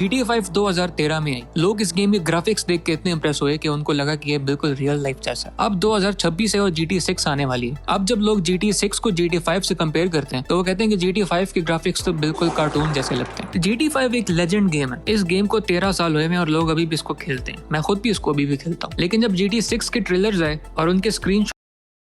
GTA 5 2013 में आई। लोग इस गेम के ग्राफिक्स देख के इतने इंप्रेस हुए कि उनको लगा कि ये बिल्कुल रियल लाइफ जैसा है। अब 2026 है और GTA 6 आने वाली है। अब जब लोग GTA 6 को GTA 5 से कंपेयर करते हैं तो वो कहते हैं कि GTA 5 के ग्राफिक्स तो बिल्कुल कार्टून जैसे लगते हैं। GTA 5 एक लेजेंड गेम है। इस गेम को 13 साल हुए हैं और लोग अभी भी इसको खेलते हैं। मैं खुद भी इसको अभी भी खेलता हूँ। लेकिन जब GTA 6 के ट्रेलर्स आए और उनके स्क्रीन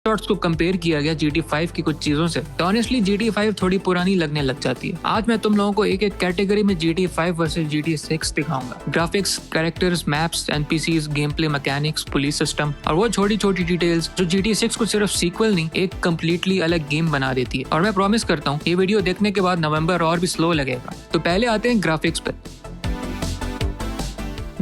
शॉट्स को कंपेयर किया गया GTA 5 की कुछ चीजों से, तो ऑनेस्टली GTA 5 थोड़ी पुरानी लगने लग जाती है। आज मैं तुम लोगों को एक एक कैटेगरी में GTA 5 वर्सेस GTA 6 दिखाऊंगा। Graphics, characters, maps, NPCs, game play mechanics, police system और वो छोटी छोटी डिटेल्स जो GTA 6 को सिर्फ सीक्वल नहीं, एक कम्प्लीटली अलग गेम बना देती है। और मैं प्रॉमिस करता हूँ ये वीडियो देखने के बाद नवंबर और भी स्लो लगेगा। तो पहले आते हैं ग्राफिक्स पे।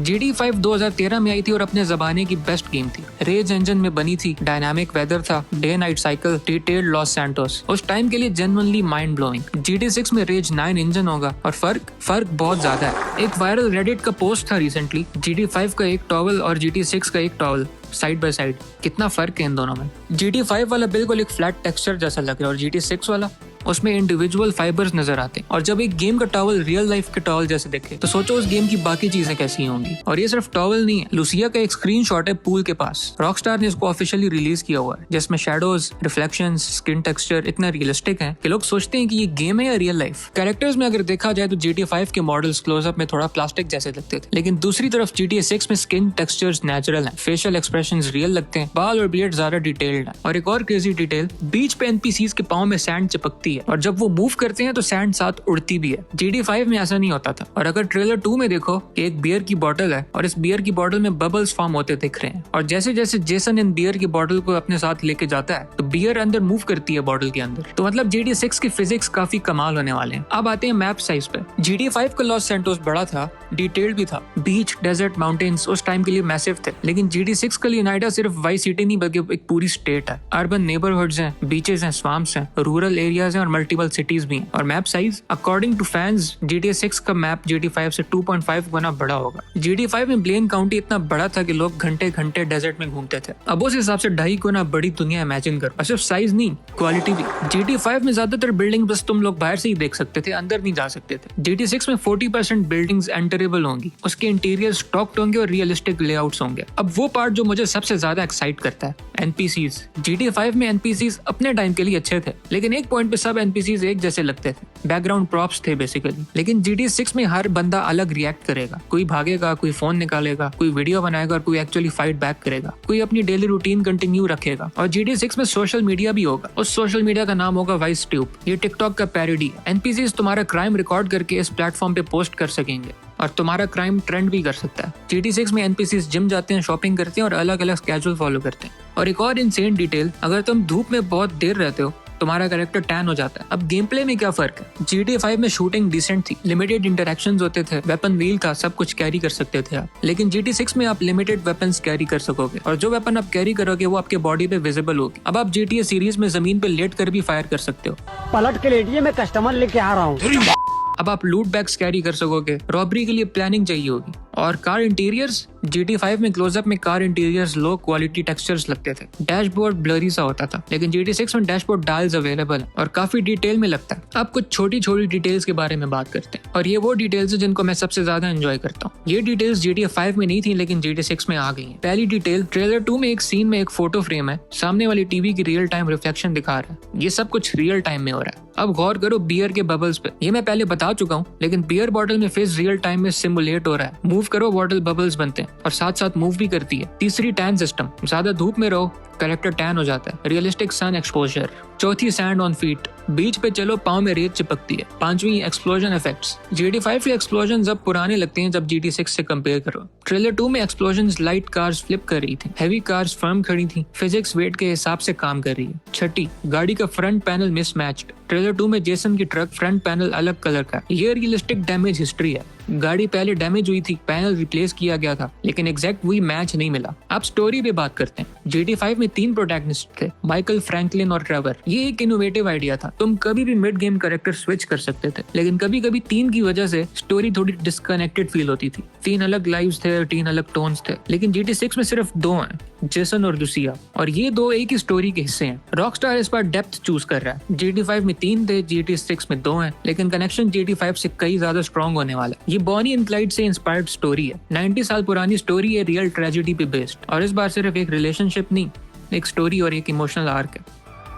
GTA 5 2013 में आई थी और अपने जमाने की बेस्ट गेम थी। रेज इंजन में बनी थी, डायनामिक वेदर था, day night cycle, detailed Los Santos. उस टाइम के लिए जेन्युइनली माइंड ब्लोइंग। GTA 6 में रेज 9 इंजन होगा और फर्क बहुत ज्यादा है। एक वायरल रेडिट का पोस्ट था रिसेंटली, GTA 5 का एक टॉवल और GTA 6 का एक टॉवल साइड बाय साइड, कितना फर्क है इन दोनों में। GTA 5 वाला बिल्कुल एक फ्लैट टेक्सचर जैसा लग रहा है और GTA 6 वाला उसमें इंडिविजुअल फाइबर्स नजर आते हैं। और जब एक गेम का टॉवल रियल लाइफ के टॉवल जैसे दिखे तो सोचो उस गेम की बाकी चीजें कैसी होंगी। और ये सिर्फ टॉवल नहीं है, लुसिया का एक स्क्रीनशॉट है पूल के पास। रॉकस्टार ने इसको ऑफिशियली रिलीज किया हुआ है, जिसमें शैडोज, रिफ्लेक्शंस, स्किन टेक्सचर इतना रियलिस्टिक है कि लोग सोचते हैं कि ये गेम है या रियल लाइफ। कैरेक्टर्स में अगर देखा जाए तो GTA 5 के मॉडल्स क्लोजअप में थोड़ा प्लास्टिक जैसे लगते थे, लेकिन दूसरी तरफ GTA 6 में स्किन टेक्सचर्स नेचुरल हैं, फेशियल एक्सप्रेशंस रियल लगते हैं, बाल और बियर्ड ज्यादा डिटेल्ड है। और एक और क्रेजी डिटेल, बीच पे NPCs के पाँव में सैंड चिपकती है और जब वो मूव करते हैं तो सैंड साथ उड़ती भी है। GTA 5 में ऐसा नहीं होता था। और अगर ट्रेलर 2 में देखो कि एक बियर की बोतल है और इस बियर की बोतल में बबल्स फॉर्म होते दिख रहे हैं और जैसे जैसे जेसन इन बियर की बोतल को अपने साथ लेके जाता है तो बियर अंदर मूव करती है बोतल के अंदर। तो मतलब GTA 6 की फिजिक्स काफी कमाल होने वाले हैं। अब आते हैं मैप साइज पे। GTA 5 का लॉस सैंटोस बड़ा था, डिटेल्ड भी था, बीच, डेजर्ट, माउंटेन्स उस टाइम के लिए मैसिव थे। लेकिन GTA 6 का लियोनाइडा सिर्फ वाइस सिटी नहीं बल्कि एक पूरी स्टेट है। अर्बन नेबरहुड्स हैं, बीचेस हैं, स्वाम्प्स हैं, रूरल एरियाज हैं और मल्टीपल सिटीज भी हैं। और map size according to fans GTA 6 का मैप GTA 5 से 2.5 गुना बड़ा होगा। GTA 5 में ब्लेन काउंटी इतना बड़ा था कि लोग घंटे घंटे डेजर्ट में घूमते थे। अब उस हिसाब से 2.5 गुना बड़ी दुनिया इमेजिन करो। और सिर्फ साइज नहीं, क्वालिटी भी। GTA 5 में ज्यादातर बिल्डिंग बस तुम लोग बाहर से ही देख सकते थे, अंदर नहीं जा सकते थे। GTA 6 में 40% बिल्डिंग्स एंटरेबल होंगी, उसके इंटीरियर स्टॉक्ड होंगे और रियलिस्टिक लेआउट्स होंगे। अब वो पार्ट जो मुझे सबसे ज्यादा एक्साइट करता है, NPCs। GTA 5 में NPCs अपने टाइम के लिए अच्छे थे, लेकिन एक पॉइंट पे सब NPCs एक जैसे लगते थे, बैकग्राउंड प्रॉप्स थे बेसिकली। लेकिन GTA 6 में हर बंदा अलग रिएक्ट करेगा, कोई भागेगा, कोई फोन निकालेगा, कोई वीडियो बनाएगा और कोई एक्चुअली फाइट बैक करेगा, कोई अपनी डेली रूटीन कंटिन्यू रखेगा। और GTA 6 में सोशल मीडिया भी होगा। उस सोशल मीडिया का नाम होगा वाइस ट्यूब। ये टिकटॉक का पैरोडी है। NPCs तुम्हारा क्राइम रिकॉर्ड करके इस प्लेटफॉर्म पे पोस्ट कर सकेंगे और तुम्हारा क्राइम ट्रेंड भी कर सकता है। GTA 6 में NPCs जिम जाते हैं, शॉपिंग करते हैं और अलग अलग स्केड्यूल फॉलो करते हैं। और एक और इनसेन डिटेल, अगर तुम धूप में बहुत देर रहते हो तुम्हारा कैरेक्टर टैन हो जाता है। अब गेम प्ले में क्या फर्क है? GTA 5 में शूटिंग डिसेंट थी, लिमिटेड इंटरैक्शंस होते थे, वेपन व्हील था, सब कुछ कैरी कर सकते थे आप। लेकिन GTA 6 में आप लिमिटेड वेपन्स कैरी कर सकोगे और जो वेपन आप कैरी करोगे वो आपके बॉडी पे विजिबल होगी। अब आप GTA सीरीज में जमीन पे लेट कर भी फायर कर सकते हो। पलट के लेटिए, मैं कस्टमर लेके आ रहा हूँ। अब आप लूट बैग्स कैरी कर सकोगे, रॉबरी के लिए प्लानिंग चाहिए होगी। और कार इंटीरियर्स, GTA 5 में क्लोजअप में car interiors low quality textures लगते थे, डैशबोर्ड ब्लरी सा होता था। लेकिन GTA 6 में डैशबोर्ड डायल्स अवेलेबल है और काफी डिटेल में लगता है। अब कुछ छोटी छोटी डिटेल्स के बारे में बात करते हैं और ये वो डिटेल्स है जिनको मैं सबसे ज्यादा एंजॉय करता हूँ। ये डिटेल्स GTA 5 में नहीं थी लेकिन GTA 6 में आ गई है। पहली डिटेल, ट्रेलर 2 में एक सीन में एक फोटो फ्रेम है, सामने वाली टीवी की रियल टाइम रिफ्लेक्शन दिखा रहा है। ये सब कुछ रियल टाइम में हो रहा है। अब गौर करो बियर के बबल्स पे, ये मैं पहले बता चुका हूँ, लेकिन बियर बॉटल में फेस रियल टाइम में सिमुलेट हो रहा है। मूव करो बॉटल बबल्स बनते हैं और साथ साथ मूव भी करती है। तीसरी, टैन सिस्टम, ज्यादा धूप में रहो कैरेक्टर टैन हो जाता है, रियलिस्टिक सन एक्सपोजर। चौथी, सैंड ऑन फीट, बीच पे चलो पाँव में रेत चिपकती है। पांचवी, एक्सप्लोजन इफेक्ट्स। GTA 5 के एक्सप्लोजन अब पुराने लगते हैं जब GTA 6 से कंपेयर करो। ट्रेलर 2 में एक्सप्लोजन लाइट कार्स फ्लिप कर रही थी, हैवी कार्स फर्म खड़ी थी, फिजिक्स वेट के हिसाब से काम कर रही है। छठी, गाड़ी का फ्रंट पैनल मिसमैच्ड। ट्रेलर 2 में जेसन की ट्रक फ्रंट पैनल अलग कलर का। ये रियलिस्टिक डैमेज हिस्ट्री है। गाड़ी पहले डैमेज हुई थी, पैनल रिप्लेस किया गया था, लेकिन एग्जैक्ट वही मैच नहीं मिला। अब स्टोरी पे बात करते हैं। GTA 5 में 3 प्रोटैगनिस्ट थे, माइकल, फ्रैंकलिन और ट्रेवर। ये एक इनोवेटिव आइडिया था। तुम कभी भी मिड गेम कैरेक्टर स्विच कर सकते थे, लेकिन कभी कभी 3 की वजह से स्टोरी थोड़ी डिस्कनेक्टेड फील होती थी। 3 अलग लाइव्स थे, 3 अलग टोन्स थे। लेकिन GTA 6 में सिर्फ 2 हैं, जेसन और लुसिया, और ये 2 एक ही स्टोरी के हिस्से हैं। रॉकस्टार इस बार डेप्थ चूज कर रहा है। GTA 5 में 3 थे, GTA 6 में 2 हैं, लेकिन कनेक्शन GTA 5 से कई ज्यादा स्ट्रॉन्ग होने वाला है। ये बॉनी एंड क्लाइड से इंस्पायर्ड स्टोरी है। 90 साल पुरानी स्टोरी है, रियल ट्रेजेडी पे बेस्ड, और इस बार सिर्फ एक रिलेशनशिप नहीं, एक स्टोरी और एक इमोशनल आर्क है।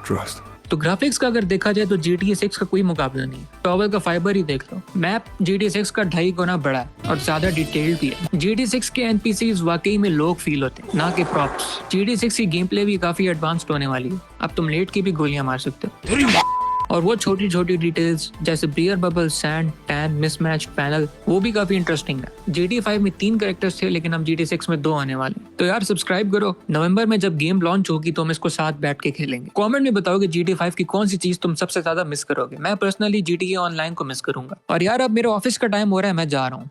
Trust. तो ग्राफिक्स का अगर देखा जाए तो GTA 6 का कोई मुकाबला नहीं। टॉवर का फाइबर ही देख लो, मैप GTA 6 का 2.5 गुना बड़ा है और ज्यादा डिटेल्ड भी है। GTA 6 के NPCs वाकई में लोग फील होते हैं, ना कि प्रॉप्स। GTA 6 की गेम प्ले भी काफी एडवांस्ड होने वाली है, अब तुम लेट के भी गोलियां मार सकते हो। और वो छोटी छोटी डिटेल्स जैसे beer bubble, sand, tan, mismatched panel, वो भी काफी इंटरेस्टिंग है। GTA 5 में 3 कैरेक्टर्स थे, लेकिन अब GTA 6 में 2 आने वाले। तो यार सब्सक्राइब करो, नवंबर में जब गेम लॉन्च होगी तो हम इसको साथ बैठ के खेलेंगे। कमेंट में बताओ कि GTA 5 की कौन सी चीज तुम सबसे ज्यादा मिस करोगे। मैं पर्सनली GTA ऑनलाइन को मिस करूंगा। और यार अब मेरे ऑफिस का टाइम हो रहा है, मैं जा रहा हूँ।